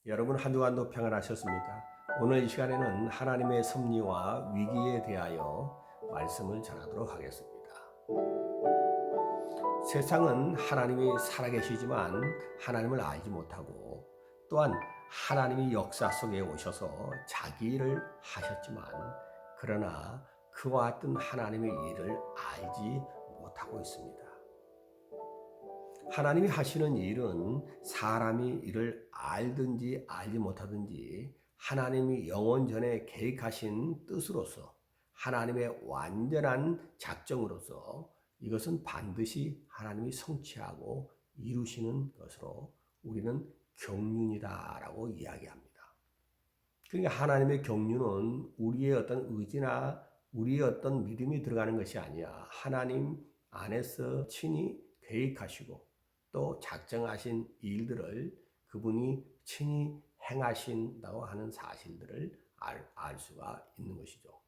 여러분 한 주간도 평안하셨습니까? 오늘 이 시간에는 하나님의 섭리와 위기에 대하여 말씀을 전하도록 하겠습니다. 세상은 하나님이 살아계시지만 하나님을 알지 못하고 또한 하나님이 역사 속에 오셔서 자기 일을 하셨지만 그러나 그와 같은 하나님의 일을 알지 못하고 있습니다. 하나님이 하시는 일은 사람이 이를 알든지 알지 못하든지 하나님이 영원 전에 계획하신 뜻으로서 하나님의 완전한 작정으로서 이것은 반드시 하나님이 성취하고 이루시는 것으로 우리는 경륜이다라고 이야기합니다. 그러니까 하나님의 경륜은 우리의 어떤 의지나 우리의 어떤 믿음이 들어가는 것이 아니야. 하나님 안에서 친히 계획하시고 또 작정하신 일들을 그분이 친히 행하신다고 하는 사실들을 알 수가 있는 것이죠.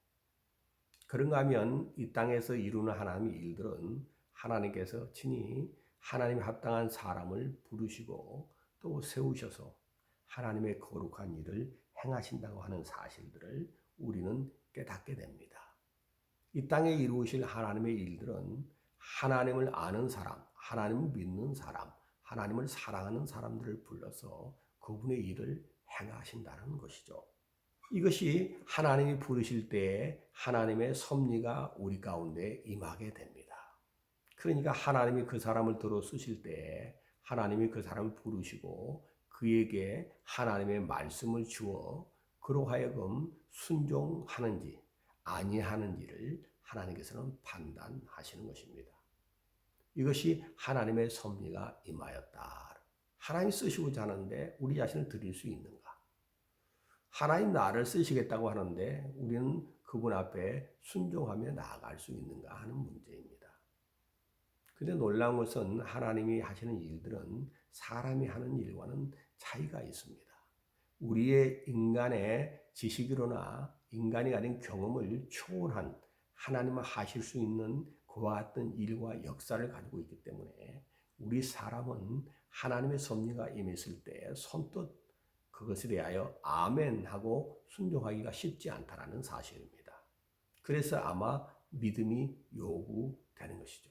그런가 하면 이 땅에서 이루는 하나님의 일들은 하나님께서 친히 하나님에 합당한 사람을 부르시고 또 세우셔서 하나님의 거룩한 일을 행하신다고 하는 사실들을 우리는 깨닫게 됩니다. 이 땅에 이루실 하나님의 일들은 하나님을 아는 사람, 하나님을 믿는 사람, 하나님을 사랑하는 사람들을 불러서 그분의 일을 행하신다는 것이죠. 이것이 하나님이 부르실 때에 하나님의 섭리가 우리 가운데 임하게 됩니다. 그러니까 하나님이 그 사람을 들어 쓰실 때에 하나님이 그 사람을 부르시고 그에게 하나님의 말씀을 주어 그로 하여금 순종하는지 아니하는지를 하나님께서는 판단하시는 것입니다. 이것이 하나님의 섭리가 임하였다. 하나님 쓰시고자 하는데 우리 자신을 드릴 수 있는가? 하나님 나를 쓰시겠다고 하는데 우리는 그분 앞에 순종하며 나아갈 수 있는가 하는 문제입니다. 근데 놀라운 것은 하나님이 하시는 일들은 사람이 하는 일과는 차이가 있습니다. 우리의 인간의 지식으로나 인간이 가진 경험을 초월한 하나님은 하실 수 있는 그와 같은 일과 역사를 가지고 있기 때문에 우리 사람은 하나님의 섭리가 임했을 때 선뜻 그것에 대하여 아멘 하고 순종하기가 쉽지 않다라는 사실입니다. 그래서 아마 믿음이 요구되는 것이죠.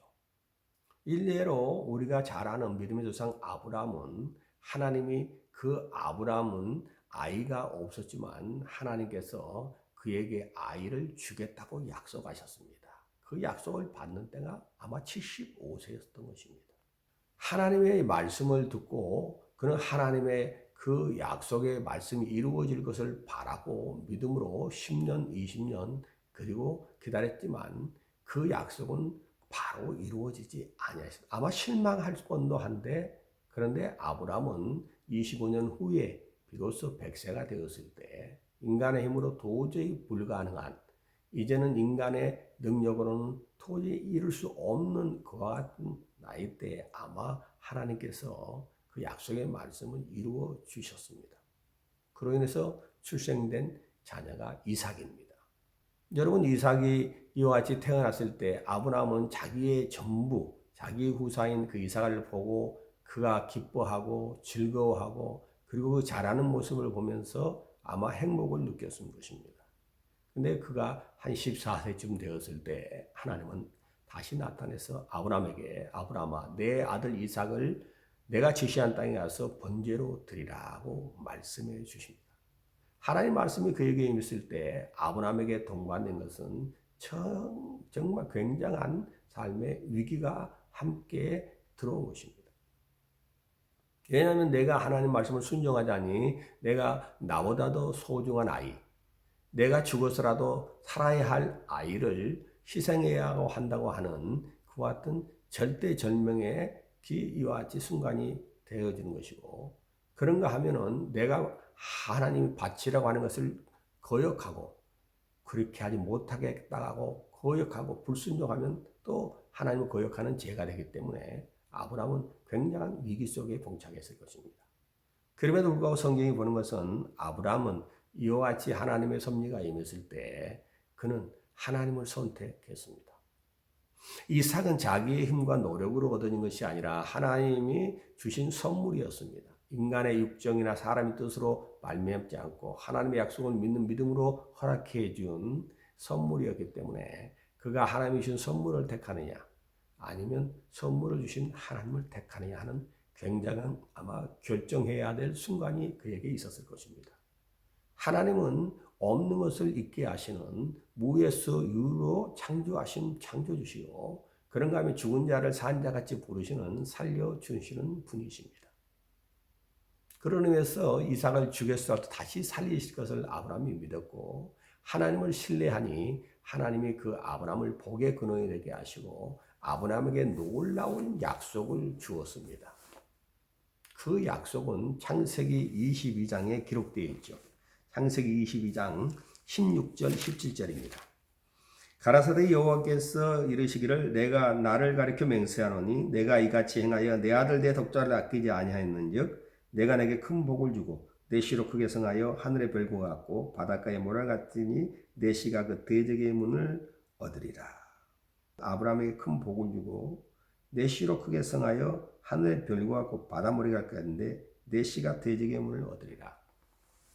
일례로 우리가 잘 아는 믿음의 조상 아브라함은 하나님이 그 아브라함은 아이가 없었지만 하나님께서 그에게 아이를 주겠다고 약속하셨습니다. 그 약속을 받는 때가 아마 75세였던 것입니다. 하나님의 말씀을 듣고 그는 하나님의 그 약속의 말씀이 이루어질 것을 바라고 믿음으로 10년, 20년 그리고 기다렸지만 그 약속은 바로 이루어지지 아니하였습니다. 아마 실망할 뻔도 한데 그런데 아브라함은 25년 후에 비로소 100세가 되었을 때 인간의 힘으로 도저히 불가능한 이제는 인간의 능력으로는 도저히 이룰 수 없는 그와 같은 나이 때에 아마 하나님께서 그 약속의 말씀을 이루어 주셨습니다. 그로 인해서 출생된 자녀가 이삭입니다. 여러분 이삭이 이와 같이 태어났을 때 아브라함은 자기의 전부, 자기 후사인 그 이삭을 보고 그가 기뻐하고 즐거워하고 그리고 그 자라는 모습을 보면서 아마 행복을 느꼈을 것입니다. 근데 그가 한 14세쯤 되었을 때 하나님은 다시 나타나서 아브라함에게 아브라함아 내 아들 이삭을 내가 지시한 땅에 가서 번제로 드리라고 말씀해 주십니다. 하나님 말씀이 그에게 임했을 때 아브라함에게 동반된 것은 정말 굉장한 삶의 위기가 함께 들어온 것입니다. 왜냐하면 내가 하나님 말씀을 순종하자니 내가 나보다도 소중한 아이, 내가 죽어서라도 살아야 할 아이를 희생해야 한다고 하는 그와 같은 절대절명의 이와 같이 순간이 되어지는 것이고 그런가 하면은 내가 하나님이 바치라고 하는 것을 거역하고 그렇게 하지 못하겠다고 거역하고 불순종하면 또 하나님을 거역하는 죄가 되기 때문에 아브라함은 굉장한 위기 속에 봉착했을 것입니다. 그럼에도 불구하고 성경이 보는 것은 아브라함은 이와 같이 하나님의 섭리가 임했을 때 그는 하나님을 선택했습니다. 이삭은 자기의 힘과 노력으로 얻어진 것이 아니라 하나님이 주신 선물이었습니다. 인간의 육정이나 사람의 뜻으로 말미암지 않고 하나님의 약속을 믿는 믿음으로 허락해 준 선물이었기 때문에 그가 하나님이 주신 선물을 택하느냐 아니면 선물을 주신 하나님을 택하느냐 하는 굉장한 아마 결정해야 될 순간이 그에게 있었을 것입니다. 하나님은 없는 것을 있게 하시는 무에서 유로 창조하신 창조주시요 그런가 하면 죽은 자를 산 자같이 부르시는 살려주시는 분이십니다. 그런 의미에서 이삭을 죽였을 때 다시 살리실 것을 아브라함이 믿었고 하나님을 신뢰하니 하나님이 그 아브라함을 복의 근원이 되게 하시고 아브라함에게 놀라운 약속을 주었습니다. 그 약속은 창세기 22장에 기록되어 있죠. 창세기 22장 16절 17절입니다. 가라사대 여호와께서 이르시기를 내가 나를 가리켜 맹세하노니 내가 이같이 행하여 내 아들 내 독자를 아끼지 아니하였는즉 내가 내게 큰 복을 주고 내 씨로 크게 성하여 하늘의 별과 같고 바닷가의 모래 같으니 내 씨가 그 대적의 문을 얻으리라. 아브라함에게 큰 복을 주고 내 씨로 크게 성하여 하늘의 별과 같고 바닷모래 같은데 내 씨가 대적의 문을 얻으리라.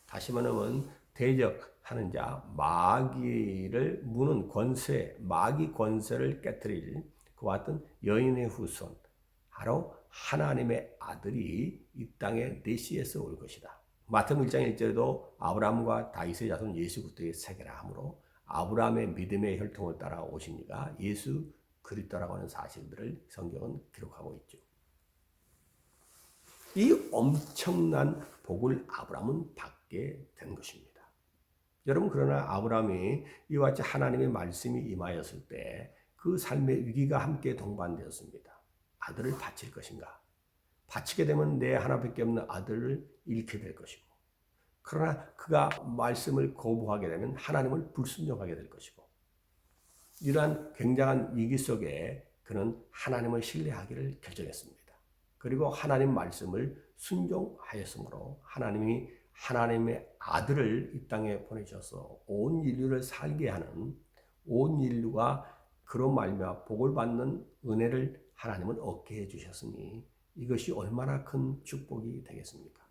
다시 말하면 대적하는 자, 마귀를 무는 권세, 마귀 권세를 깨뜨릴 그와 같은 여인의 후손, 바로 하나님의 아들이 이 땅에 메시아에서 올 것이다. 마태복음 1장 1절에도 아브라함과 다윗의 자손 예수 그리스도의 세계라 하므로 아브라함의 믿음의 혈통을 따라 오신 이가 예수 그리스도라고 하는 사실들을 성경은 기록하고 있죠. 이 엄청난 복을 아브라함은 받게 된 것입니다. 여러분 그러나 아브라함이 이와 같이 하나님의 말씀이 임하였을 때 그 삶의 위기가 함께 동반되었습니다. 아들을 바칠 것인가? 바치게 되면 내 하나밖에 없는 아들을 잃게 될 것이고 그러나 그가 말씀을 거부하게 되면 하나님을 불순종하게 될 것이고 이러한 굉장한 위기 속에 그는 하나님을 신뢰하기를 결정했습니다. 그리고 하나님 말씀을 순종하였으므로 하나님이 하나님의 아들을 이 땅에 보내셔서 온 인류를 살게 하는 온 인류가 그로 말미암아 복을 받는 은혜를 하나님은 얻게 해주셨으니 이것이 얼마나 큰 축복이 되겠습니까?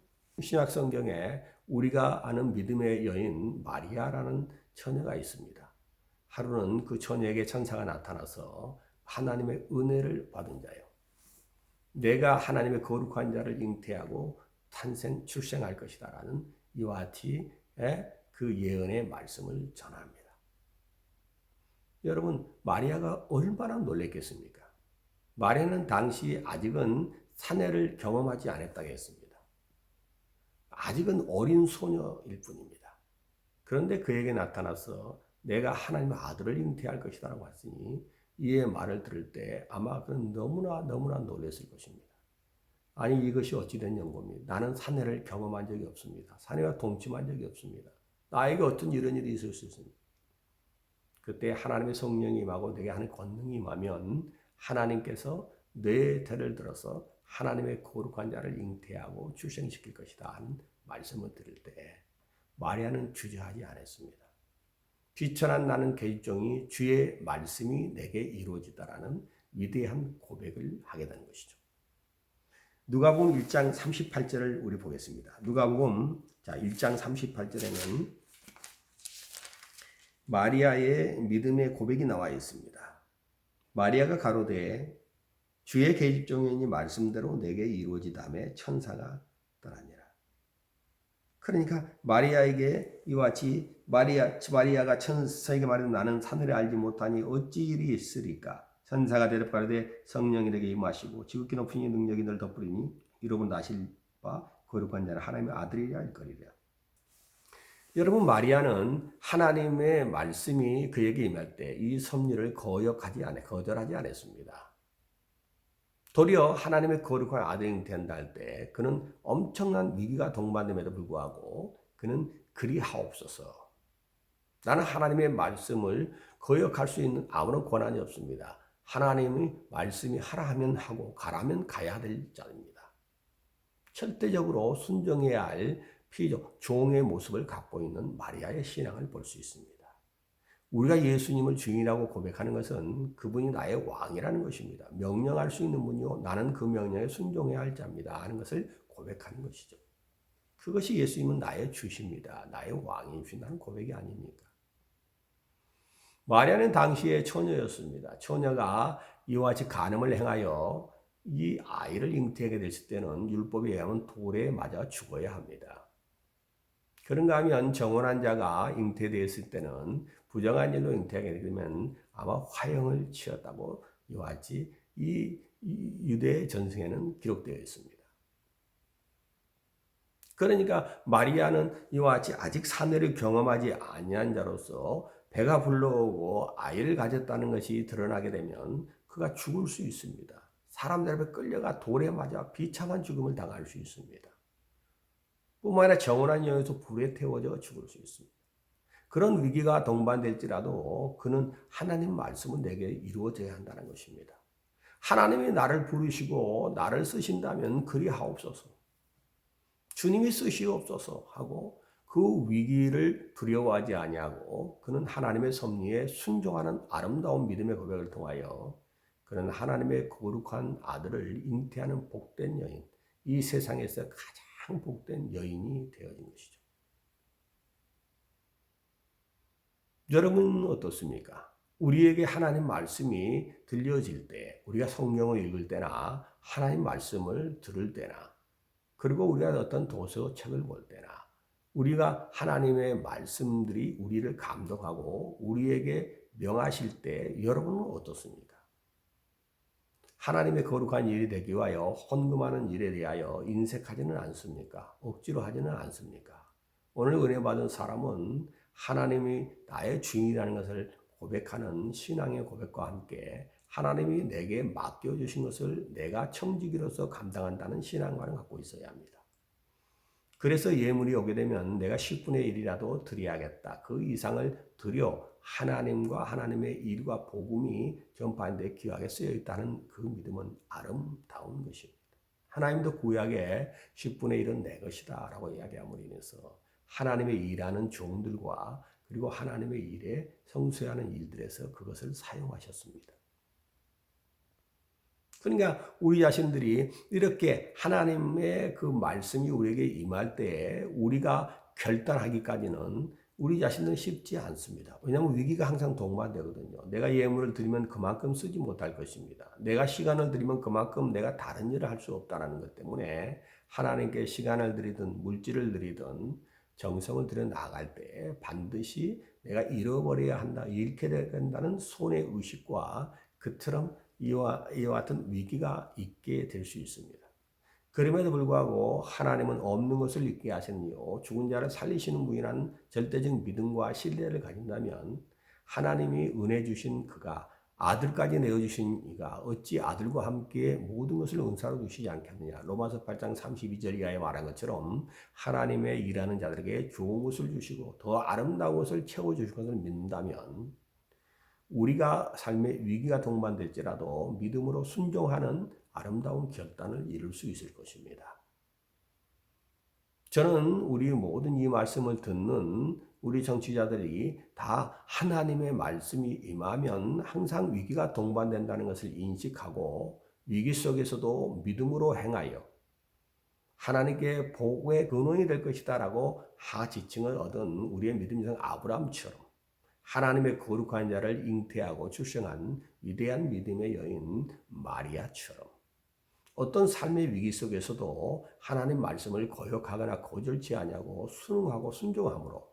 신약 성경에 우리가 아는 믿음의 여인 마리아라는 처녀가 있습니다. 하루는 그 처녀에게 천사가 나타나서 하나님의 은혜를 받은 자요. 내가 하나님의 거룩한 자를 잉태하고 출생할 것이다 라는 이와 같이 그 예언의 말씀을 전합니다. 여러분 마리아가 얼마나 놀랐겠습니까? 마리아는 당시 아직은 사내를 경험하지 않았다고 했습니다. 아직은 어린 소녀일 뿐입니다. 그런데 그에게 나타나서 내가 하나님의 아들을 잉태할 것이다 라고 했으니 이의 말을 들을 때 아마 그는 너무나 놀랐을 것입니다. 아니 이것이 어찌된 연고입니다. 나는 사내를 경험한 적이 없습니다. 사내와 동침한 적이 없습니다. 나에게 어떤 이런 일이 있을 수 있습니다. 그때 하나님의 성령이 임하고 내게 하는 권능이 임하면 하나님께서 내 태를 들어서 하나님의 거룩한 자를 잉태하고 출생시킬 것이다 하는 말씀을 들을 때 마리아는 주저하지 않았습니다. 비천한 나는 계집종이 주의 말씀이 내게 이루어지다라는 위대한 고백을 하게 된 것이죠. 누가복음 1장 38절을 우리 보겠습니다. 누가복음 1장 38절에는 마리아의 믿음의 고백이 나와 있습니다. 마리아가 가로되 주의 계집종이니 말씀대로 내게 이루어지다며 천사가 떠나니라. 그러니까 마리아에게 이와 같이 마리아가 천사에게 말하되 나는 사내를 알지 못하니 어찌 일이 있으리까? 천사가 대답하되 성령이 내게 임하시고 지극히 높은 이 능력이 널 덮으리니 이로부 나실 바 거룩한 자는 하나님의 아들이라 할 거리라. 여러분 마리아는 하나님의 말씀이 그에게 임할 때 이 섭리를 거절하지 않았습니다. 도리어 하나님의 거룩한 아들이 잉태한다 할 때 그는 엄청난 위기가 동반됨에도 불구하고 그는 그리하옵소서. 나는 하나님의 말씀을 거역할 수 있는 아무런 권한이 없습니다. 하나님의 말씀이 하라 하면 하고 가라면 가야 될 자입니다. 절대적으로 순종해야 할 피조, 종의 모습을 갖고 있는 마리아의 신앙을 볼 수 있습니다. 우리가 예수님을 주인이라고 고백하는 것은 그분이 나의 왕이라는 것입니다. 명령할 수 있는 분이요 나는 그 명령에 순종해야 할 자입니다 하는 것을 고백하는 것이죠. 그것이 예수님은 나의 주십니다. 나의 왕이신다는 고백이 아닙니까? 마리아는 당시의 처녀였습니다. 처녀가 이와 같이 간음을 행하여 이 아이를 잉태하게 됐을 때는 율법에 의하면 돌에 맞아 죽어야 합니다. 그런가 하면 정혼한 자가 잉태되었을 때는 부정한 일로 잉태하게 되면 아마 화형을 치렀다고 이와 같이 이 유대 전승에는 기록되어 있습니다. 그러니까 마리아는 이와 같이 아직 사내를 경험하지 아니한 자로서 배가 불러오고 아이를 가졌다는 것이 드러나게 되면 그가 죽을 수 있습니다. 사람들 앞에 끌려가 돌에 맞아 비참한 죽음을 당할 수 있습니다. 뿐만 아니라 정혼한 여인에서 불에 태워져 죽을 수 있습니다. 그런 위기가 동반될지라도 그는 하나님 말씀은 내게 이루어져야 한다는 것입니다. 하나님이 나를 부르시고 나를 쓰신다면 그리하옵소서. 주님이 쓰시옵소서 하고 그 위기를 두려워하지 아니하고 그는 하나님의 섭리에 순종하는 아름다운 믿음의 고백을 통하여 그는 하나님의 거룩한 아들을 잉태하는 복된 여인, 이 세상에서 가장 복된 여인이 되어진 것이죠. 여러분은 어떻습니까? 우리에게 하나님 말씀이 들려질 때, 우리가 성경을 읽을 때나 하나님 말씀을 들을 때나 그리고 우리가 어떤 도서책을 볼 때나 우리가 하나님의 말씀들이 우리를 감동하고 우리에게 명하실 때 여러분은 어떻습니까? 하나님의 거룩한 일이 되기 위하여 헌금하는 일에 대하여 인색하지는 않습니까? 억지로 하지는 않습니까? 오늘 은혜 받은 사람은 하나님이 나의 주인이라는 것을 고백하는 신앙의 고백과 함께 하나님이 내게 맡겨주신 것을 내가 청지기로서 감당한다는 신앙관을 갖고 있어야 합니다. 그래서 예물이 오게 되면 내가 10분의 1이라도 드려야겠다. 그 이상을 드려 하나님과 하나님의 일과 복음이 전파하는 데 귀하게 쓰여 있다는 그 믿음은 아름다운 것입니다. 하나님도 구약에 10분의 1은 내 것이다 라고 이야기함으로 인해서 하나님의 일하는 종들과 그리고 하나님의 일에 성수하는 일들에서 그것을 사용하셨습니다. 그러니까 우리 자신들이 이렇게 하나님의 그 말씀이 우리에게 임할 때 우리가 결단하기까지는 우리 자신은 쉽지 않습니다. 왜냐하면 위기가 항상 동반되거든요. 내가 예물을 드리면 그만큼 쓰지 못할 것입니다. 내가 시간을 드리면 그만큼 내가 다른 일을 할 수 없다는 것 때문에 하나님께 시간을 드리든 물질을 드리든 정성을 들여 나갈 때 반드시 내가 잃어버려야 한다, 잃게 된다는 손해 의식과 그처럼 이와 같은 위기가 있게 될 수 있습니다. 그럼에도 불구하고 하나님은 없는 것을 있게 하시니요 죽은 자를 살리시는 분이라는 절대적 믿음과 신뢰를 가진다면 하나님이 은혜 주신 그가 아들까지 내어주신 이가 어찌 아들과 함께 모든 것을 은사로 주시지 않겠느냐. 로마서 8장 32절 이하에 말한 것처럼 하나님의 일하는 자들에게 좋은 것을 주시고 더 아름다운 것을 채워주실 것을 믿는다면 우리가 삶의 위기가 동반될지라도 믿음으로 순종하는 아름다운 결단을 이룰 수 있을 것입니다. 저는 우리 모든 이 말씀을 듣는 우리 정치자들이 다 하나님의 말씀이 임하면 항상 위기가 동반된다는 것을 인식하고 위기 속에서도 믿음으로 행하여 하나님께 복의 근원이 될 것이다 라고 하지칭을 얻은 우리의 믿음의 아브라함처럼 하나님의 거룩한 자를 잉태하고 출생한 위대한 믿음의 여인 마리아처럼 어떤 삶의 위기 속에서도 하나님 말씀을 거역하거나 거절치 아니하고 순응하고 순종함으로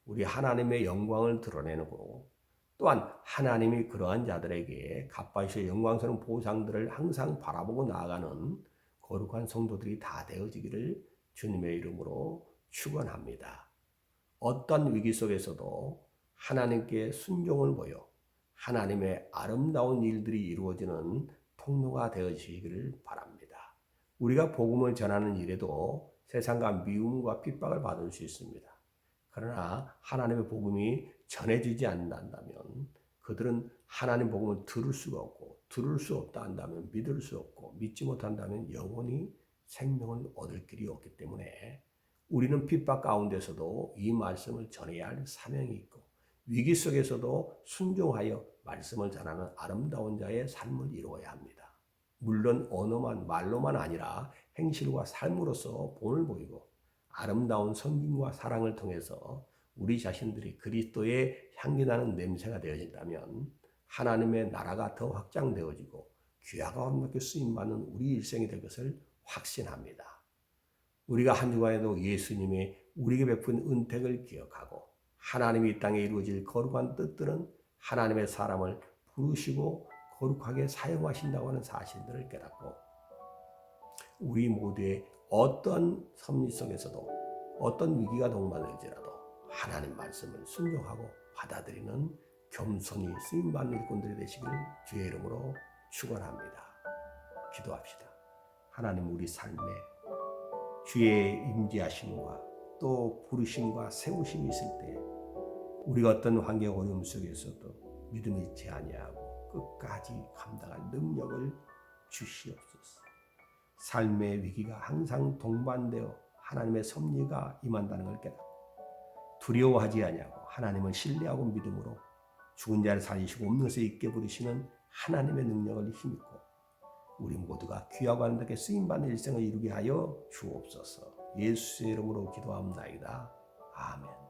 우리 하나님의 영광을 드러내고 또한 하나님이 그러한 자들에게 갚아주실 영광스러운 보상들을 항상 바라보고 나아가는 거룩한 성도들이 다 되어지기를 주님의 이름으로 축원합니다. 어떤 위기 속에서도 하나님께 순종을 보여 하나님의 아름다운 일들이 이루어지는 통로가 되어지기를 바랍니다. 우리가 복음을 전하는 일에도 세상과 미움과 핍박을 받을 수 있습니다. 그러나 하나님의 복음이 전해지지 않는다면 그들은 하나님 복음을 들을 수가 없고 들을 수 없다 한다면 믿을 수 없고 믿지 못한다면 영원히 생명을 얻을 길이 없기 때문에 우리는 핍박 가운데서도 이 말씀을 전해야 할 사명이 있고 위기 속에서도 순종하여 말씀을 전하는 아름다운 자의 삶을 이루어야 합니다. 물론 언어만 말로만 아니라 행실과 삶으로서 본을 보이고 아름다운 섬김과 사랑을 통해서 우리 자신들이 그리스도의 향기나는 냄새가 되어진다면 하나님의 나라가 더 확장되어지고 귀하가 완벽히 쓰임받는 우리 일생이 될 것을 확신합니다. 우리가 한 주간에도 예수님이 우리에게 베푼 은택을 기억하고 하나님이 이 땅에 이루어질 거룩한 뜻들은 하나님의 사람을 부르시고 거룩하게 사용하신다고 하는 사실들을 깨닫고 우리 모두의 어떤 섭리 속에서도 어떤 위기가 동반될지라도 하나님 말씀을 순종하고 받아들이는 겸손히 쓰임받는 일꾼들이 되시기를 주의 이름으로 축원합니다. 기도합시다. 하나님, 우리 삶에 주의 임재하심과 또 부르심과 세우심이 있을 때 우리가 어떤 환경 어려움 속에서도 믿음을 잃지 아니하고 끝까지 감당할 능력을 주시옵소서. 삶의 위기가 항상 동반되어 하나님의 섭리가 임한다는 걸 깨닫고 두려워하지 아니하고 하나님을 신뢰하고 믿음으로 죽은 자를 살리시고 없는 것에 있게 부르시는 하나님의 능력을 힘입고 우리 모두가 귀하고 아름답게 쓰임받는 일생을 이루게 하여 주옵소서. 예수의 이름으로 기도합나이다. 아멘.